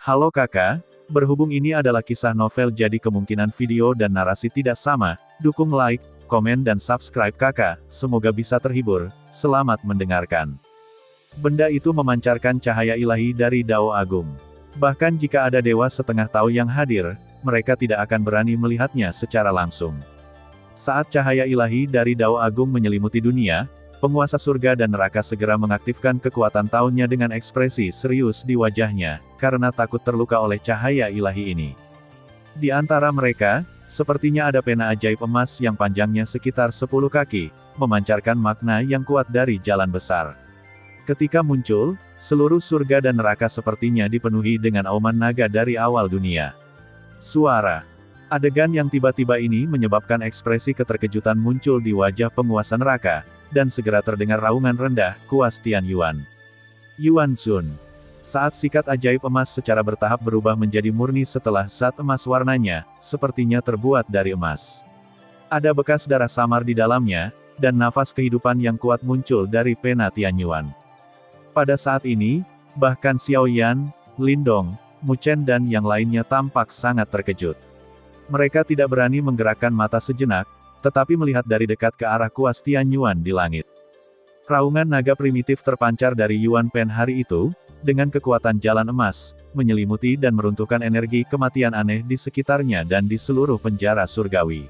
Halo kakak, berhubung ini adalah kisah novel jadi kemungkinan video dan narasi tidak sama, dukung like, komen dan subscribe kakak, semoga bisa terhibur, selamat mendengarkan. Benda itu memancarkan cahaya ilahi dari Dao Agung. Bahkan jika ada dewa setengah Tao yang hadir, mereka tidak akan berani melihatnya secara langsung. Saat cahaya ilahi dari Dao Agung menyelimuti dunia, penguasa surga dan neraka segera mengaktifkan kekuatan Taonya dengan ekspresi serius di wajahnya, karena takut terluka oleh cahaya ilahi ini. Di antara mereka, sepertinya ada pena ajaib emas yang panjangnya sekitar 10 kaki, memancarkan makna yang kuat dari jalan besar. Ketika muncul, seluruh surga dan neraka sepertinya dipenuhi dengan auman naga dari awal dunia. Suara adegan yang tiba-tiba ini menyebabkan ekspresi keterkejutan muncul di wajah penguasa neraka, dan segera terdengar raungan rendah, kuas Tian Yuan. Yuan Zun. Saat sikat ajaib emas secara bertahap berubah menjadi murni setelah zat emas warnanya, sepertinya terbuat dari emas. Ada bekas darah samar di dalamnya, dan nafas kehidupan yang kuat muncul dari pena Tian Yuan. Pada saat ini, bahkan Xiao Yan, Lindong, Mu Chen dan yang lainnya tampak sangat terkejut. Mereka tidak berani menggerakkan mata sejenak, tetapi melihat dari dekat ke arah kuas Tian Yuan di langit. Raungan naga primitif terpancar dari Yuan Pen hari itu, dengan kekuatan jalan emas, menyelimuti dan meruntuhkan energi kematian aneh di sekitarnya dan di seluruh penjara surgawi.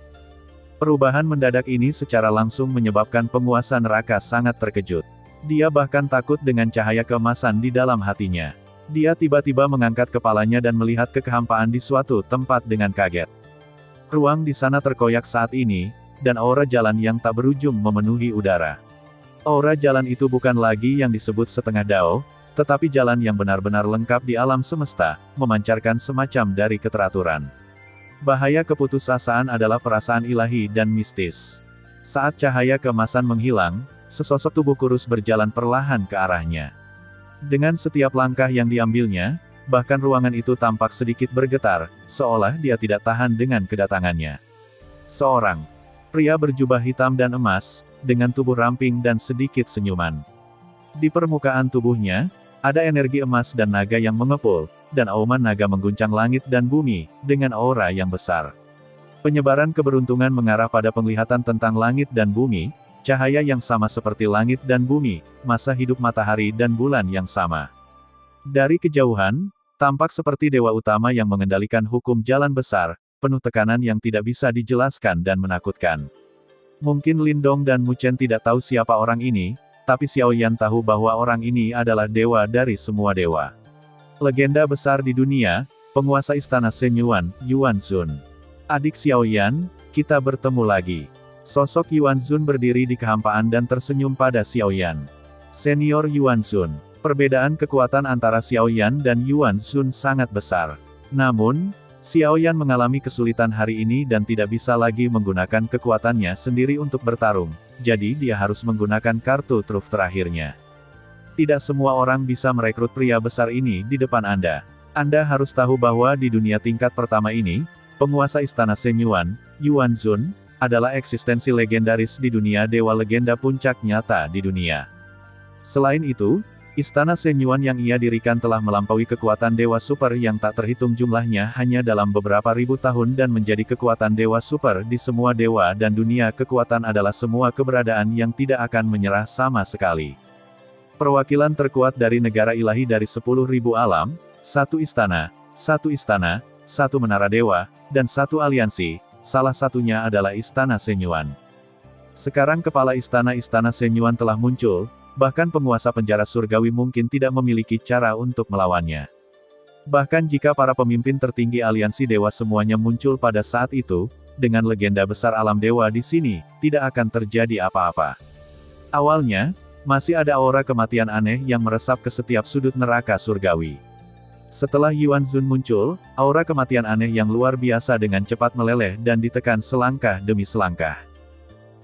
Perubahan mendadak ini secara langsung menyebabkan penguasa neraka sangat terkejut. Dia bahkan takut dengan cahaya keemasan di dalam hatinya. Dia tiba-tiba mengangkat kepalanya dan melihat ke kehampaan di suatu tempat dengan kaget. Ruang di sana terkoyak saat ini, dan aura jalan yang tak berujung memenuhi udara. Aura jalan itu bukan lagi yang disebut setengah dao, tetapi jalan yang benar-benar lengkap di alam semesta, memancarkan semacam dari keteraturan. Bahaya keputusasaan adalah perasaan ilahi dan mistis. Saat cahaya keemasan menghilang, sesosok tubuh kurus berjalan perlahan ke arahnya. Dengan setiap langkah yang diambilnya, bahkan ruangan itu tampak sedikit bergetar, seolah dia tidak tahan dengan kedatangannya. Seorang pria berjubah hitam dan emas, dengan tubuh ramping dan sedikit senyuman. Di permukaan tubuhnya, ada energi emas dan naga yang mengepul, dan auman naga mengguncang langit dan bumi, dengan aura yang besar. Penyebaran keberuntungan mengarah pada penglihatan tentang langit dan bumi, cahaya yang sama seperti langit dan bumi, masa hidup matahari dan bulan yang sama. Dari kejauhan, tampak seperti dewa utama yang mengendalikan hukum jalan besar, penuh tekanan yang tidak bisa dijelaskan dan menakutkan. Mungkin Lindong dan Mu Chen tidak tahu siapa orang ini, tapi Xiao Yan tahu bahwa orang ini adalah dewa dari semua dewa. Legenda besar di dunia, penguasa istana Shen Yuan, Yuan Zun. Adik Xiao Yan, kita bertemu lagi. Sosok Yuan Zun berdiri di kehampaan dan tersenyum pada Xiao Yan. Senior Yuan Zun. Perbedaan kekuatan antara Xiao Yan dan Yuan Zun sangat besar. Namun, Xiao Yan mengalami kesulitan hari ini dan tidak bisa lagi menggunakan kekuatannya sendiri untuk bertarung, jadi dia harus menggunakan kartu truf terakhirnya. Tidak semua orang bisa merekrut pria besar ini di depan Anda. Anda harus tahu bahwa di dunia tingkat pertama ini, penguasa istana Shen Yuan, Yuan Zun, adalah eksistensi legendaris di dunia dewa legenda puncak nyata di dunia. Selain itu, istana Shen Yuan yang ia dirikan telah melampaui kekuatan dewa super yang tak terhitung jumlahnya hanya dalam beberapa ribu tahun dan menjadi kekuatan dewa super di semua dewa dan dunia kekuatan adalah semua keberadaan yang tidak akan menyerah sama sekali. Perwakilan terkuat dari negara ilahi dari 10.000 alam, satu istana, satu menara dewa, dan satu aliansi. Salah satunya adalah istana Shen Yuan. Sekarang kepala istana Shen Yuan telah muncul, bahkan penguasa penjara surgawi mungkin tidak memiliki cara untuk melawannya. Bahkan jika para pemimpin tertinggi aliansi dewa semuanya muncul pada saat itu, dengan legenda besar alam dewa di sini, tidak akan terjadi apa-apa. Awalnya, masih ada aura kematian aneh yang meresap ke setiap sudut neraka surgawi. Setelah Yuan Zun muncul, aura kematian aneh yang luar biasa dengan cepat meleleh dan ditekan selangkah demi selangkah.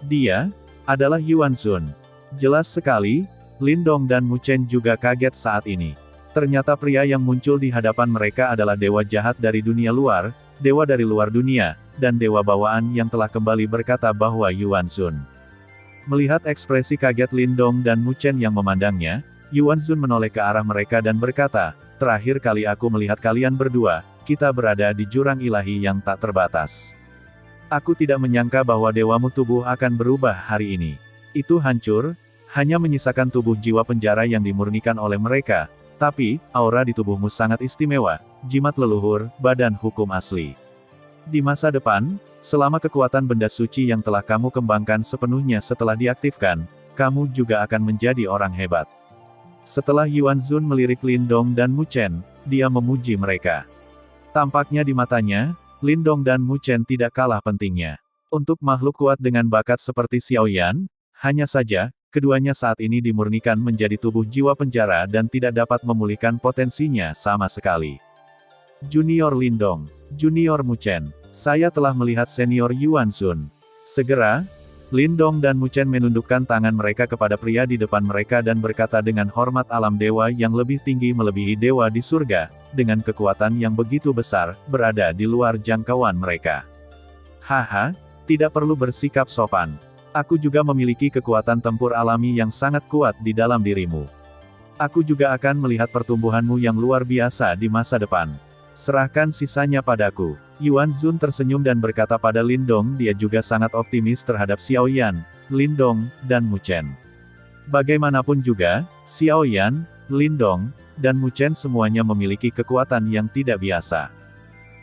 Dia adalah Yuan Zun. Jelas sekali, Lindong dan Mu Chen juga kaget saat ini. Ternyata pria yang muncul di hadapan mereka adalah dewa jahat dari dunia luar, dewa dari luar dunia, dan dewa bawaan yang telah kembali berkata bahwa Yuan Zun. Melihat ekspresi kaget Lindong dan Mu Chen yang memandangnya, Yuan Zun menoleh ke arah mereka dan berkata, terakhir kali aku melihat kalian berdua, kita berada di jurang ilahi yang tak terbatas. Aku tidak menyangka bahwa dewamu tubuh akan berubah hari ini. Itu hancur, hanya menyisakan tubuh jiwa penjara yang dimurnikan oleh mereka, tapi, aura di tubuhmu sangat istimewa, jimat leluhur, badan hukum asli. Di masa depan, selama kekuatan benda suci yang telah kamu kembangkan sepenuhnya setelah diaktifkan, kamu juga akan menjadi orang hebat. Setelah Yuan Zun melirik Lin Dong dan Mu Chen, dia memuji mereka. Tampaknya di matanya, Lin Dong dan Mu Chen tidak kalah pentingnya. Untuk makhluk kuat dengan bakat seperti Xiao Yan, hanya saja, keduanya saat ini dimurnikan menjadi tubuh jiwa penjara dan tidak dapat memulihkan potensinya sama sekali. Junior Lin Dong, Junior Mu Chen, saya telah melihat Senior Yuan Zun. Segera, Lin Dong dan Mu Chen menundukkan tangan mereka kepada pria di depan mereka dan berkata dengan hormat, alam dewa yang lebih tinggi melebihi dewa di surga, dengan kekuatan yang begitu besar, berada di luar jangkauan mereka. Haha, tidak perlu bersikap sopan. Aku juga memiliki kekuatan tempur alami yang sangat kuat di dalam dirimu. Aku juga akan melihat pertumbuhanmu yang luar biasa di masa depan. Serahkan sisanya padaku. Yuan Zun tersenyum dan berkata pada Lin Dong, dia juga sangat optimis terhadap Xiao Yan, Lin Dong, dan Mu Chen. Bagaimanapun juga, Xiao Yan, Lin Dong, dan Mu Chen semuanya memiliki kekuatan yang tidak biasa.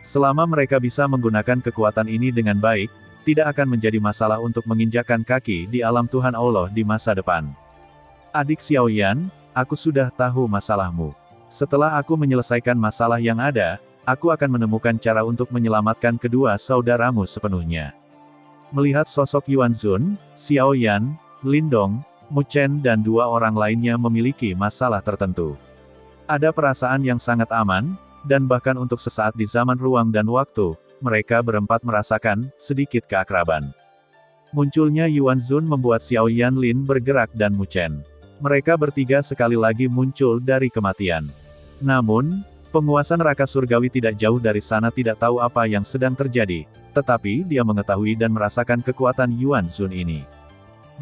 Selama mereka bisa menggunakan kekuatan ini dengan baik, tidak akan menjadi masalah untuk menginjakkan kaki di alam Tuhan Allah di masa depan. Adik Xiao Yan, aku sudah tahu masalahmu. Setelah aku menyelesaikan masalah yang ada, aku akan menemukan cara untuk menyelamatkan kedua saudaramu sepenuhnya. Melihat sosok Yuan Zun, Xiao Yan, Lin Dong, Mu Chen dan dua orang lainnya memiliki masalah tertentu. Ada perasaan yang sangat aman, dan bahkan untuk sesaat di zaman ruang dan waktu, mereka berempat merasakan sedikit keakraban. Munculnya Yuan Zun membuat Xiao Yan Lin bergerak dan Mu Chen. Mereka bertiga sekali lagi muncul dari kematian. Namun, penguasa neraka surgawi tidak jauh dari sana tidak tahu apa yang sedang terjadi, tetapi dia mengetahui dan merasakan kekuatan Yuan Zun ini.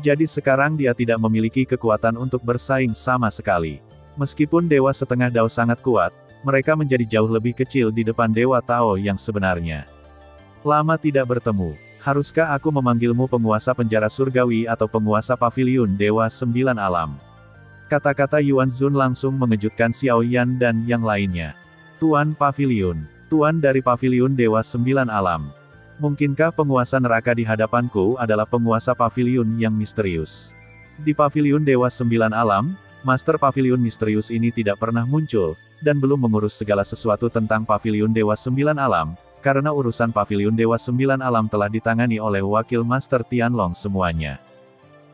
Jadi sekarang dia tidak memiliki kekuatan untuk bersaing sama sekali. Meskipun Dewa Setengah Dao sangat kuat, mereka menjadi jauh lebih kecil di depan Dewa Tao yang sebenarnya. Lama tidak bertemu. Haruskah aku memanggilmu penguasa penjara surgawi atau penguasa paviliun Dewa Sembilan Alam? Kata-kata Yuan Zun langsung mengejutkan Xiao Yan dan yang lainnya. Tuan Paviliun. Tuan dari Paviliun Dewa Sembilan Alam. Mungkinkah penguasa neraka di hadapanku adalah penguasa paviliun yang misterius? Di Paviliun Dewa Sembilan Alam, Master Paviliun misterius ini tidak pernah muncul, dan belum mengurus segala sesuatu tentang Paviliun Dewa Sembilan Alam, karena urusan Paviliun Dewa Sembilan Alam telah ditangani oleh Wakil Master Tianlong semuanya.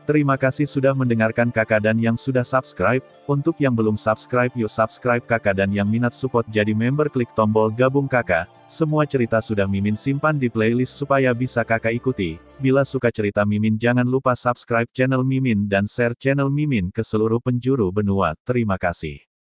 Terima kasih sudah mendengarkan kakak dan yang sudah subscribe. Untuk yang belum subscribe yuk subscribe kakak dan yang minat support jadi member klik tombol gabung kakak. Semua cerita sudah Mimin simpan di playlist supaya bisa kakak ikuti. Bila suka cerita Mimin jangan lupa subscribe channel Mimin dan share channel Mimin ke seluruh penjuru benua. Terima kasih.